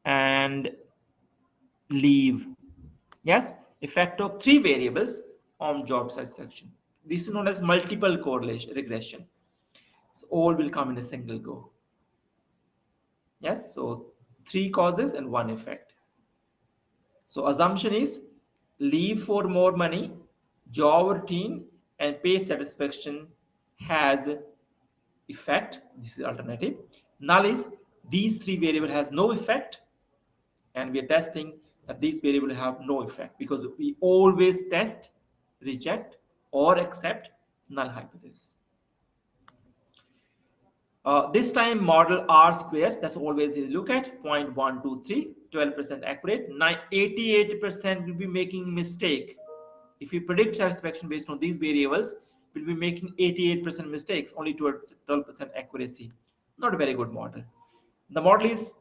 and leave. Yes, effect of three variables on job satisfaction. This is known as multiple correlation regression. So all will come in a single go. Yes, so three causes and one effect. So assumption is leave for more money, job routine, and pay satisfaction has effect. This is alternative. Null is these three variables has no effect, and we are testing that these variables have no effect, because we always test, reject, or accept null hypothesis. This time model R square, that's always you look at 0.123, 12% accurate, 88% will be making mistake. If you predict satisfaction based on these variables, we'll be making 88% mistakes, only towards 12% accuracy. Not a very good model. The model is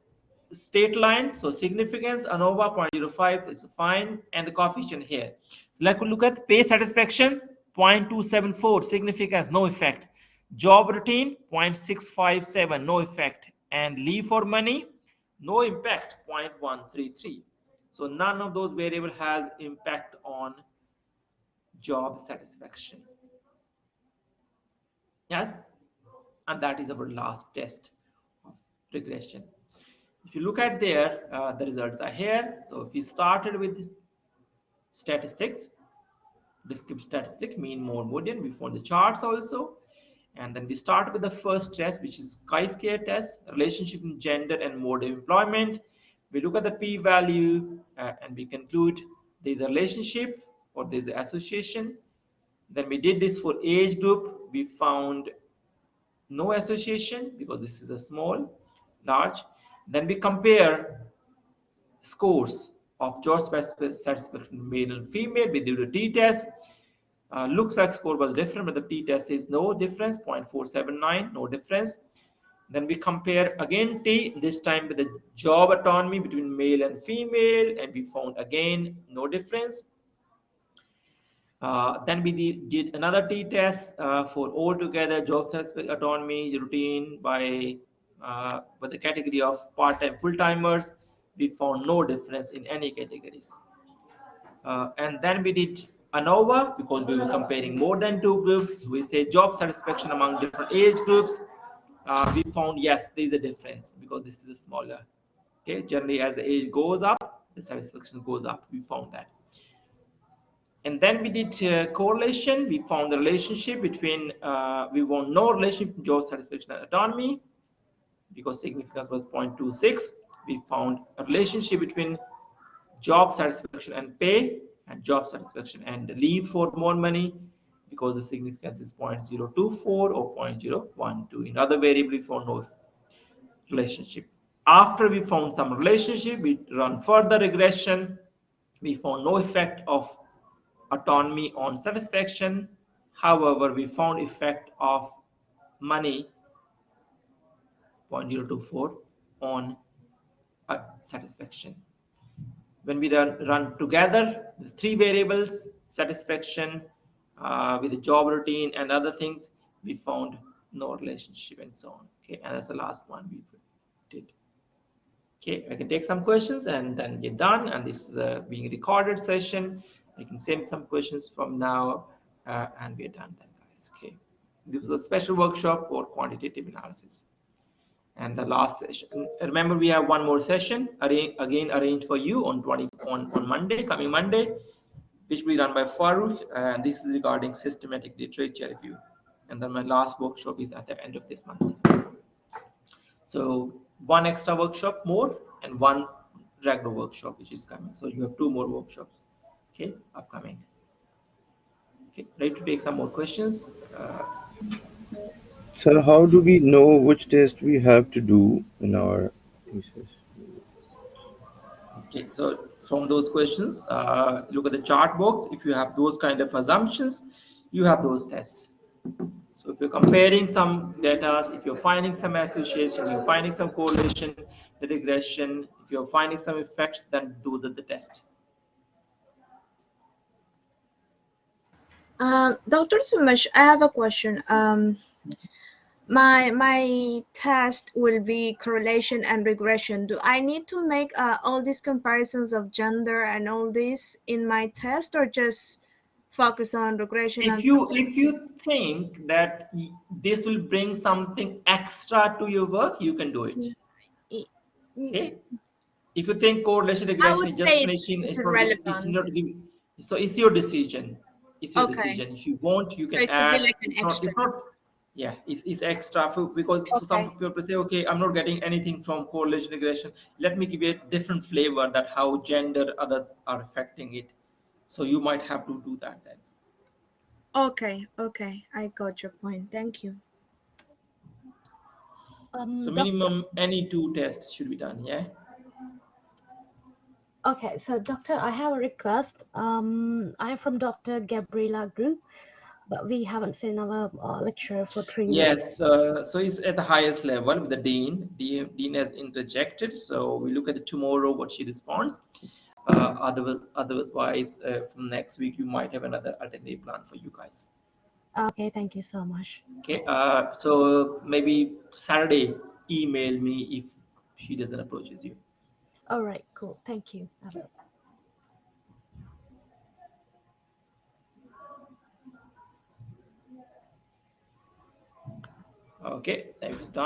state line, so significance ANOVA 0.05 is fine, and the coefficient here. So let's look at pay satisfaction 0.274, significance no effect. Job routine 0.657, no effect, and leave for money no impact 0.133. So none of those variables has impact on job satisfaction. Yes, and that is our last test of regression. If you look at there, the results are here. So if we started with statistics, descriptive statistic, mean, mode, median, we found the charts also. And then we start with the first test, which is chi-square test, relationship in gender and mode of employment. We look at the p-value and we conclude there is a relationship or there is an association. Then we did this for age group. We found no association because this is a small, large. Then we compare scores of job satisfaction male and female. We do the t-test. Looks like score was different, but the t-test is no difference, 0.479, no difference. Then we compare again t, this time with the job autonomy between male and female, and we found again no difference. Then we did another t-test for all together job satisfaction autonomy routine by the category of part-time full-timers. We found no difference in any categories. And then we did ANOVA because we were comparing more than two groups. We say job satisfaction among different age groups. We found yes, there is a difference because this is smaller. Okay, generally as the age goes up, the satisfaction goes up. We found that. And then we did correlation. We found the relationship between, we found no relationship between job satisfaction and autonomy because significance was 0.26. We found a relationship between job satisfaction and pay, and job satisfaction and leave for more money because the significance is 0.024 or 0.012. In other variable, we found no relationship. After we found some relationship, we run further regression. We found no effect of autonomy on satisfaction. However, we found effect of money 0.024 on satisfaction. When we run together the three variables, satisfaction with the job routine and other things, we found no relationship and so on. Okay, and that's the last one we did. Okay, I can take some questions and then get done. And this is a being recorded session. I can send some questions from now and we're done then, guys. Okay, this was a special workshop for quantitative analysis. And the last session, remember we have one more session again arranged for you on Monday, coming Monday, which will be run by Farooq, and this is regarding systematic literature review. And then my last workshop is at the end of this month. So one extra workshop more and one regular workshop which is coming. So you have two more workshops, okay, upcoming. Okay, ready to take some more questions? Sir, how do we know which test we have to do in our thesis? Okay, so from those questions, look at the chart box. If you have those kind of assumptions, you have those tests. So if you're comparing some data, if you're finding some association, you're finding some correlation, the regression, if you're finding some effects, then those are the tests. Dr. Sumesh, I have a question. My test will be correlation and regression. Do I need to make all these comparisons of gender and all this in my test, or just focus on regression and If you think that this will bring something extra to your work, you can do it. I Okay. If you think correlation I regression would is just say finishing, it's it's irrelevant. not giving. So it's your decision. It's your Okay, decision. If you want, you so can it could be add. like an It's not. extra. It's not. Yeah, it's extra for, because for Okay. some people say, okay, I'm not getting anything from correlation regression. Let me give you a different flavor that how gender other are affecting it. So you might have to do that then. Okay, I got your point. Thank you. So Doc minimum any 2 tests should be done. Yeah. okay, so doctor, I have a request. I'm from Dr. Gabriela Group, but we haven't seen our lecturer for 3 weeks. Yes, so it's at the highest level with the dean. The dean has interjected, so we look at the tomorrow what she responds. Otherwise, from next week you might have another alternative plan for you guys. Okay, thank you so much. Okay, so maybe Saturday email me if she doesn't approaches you. All right, cool. Thank you. I will. Okay, time is done.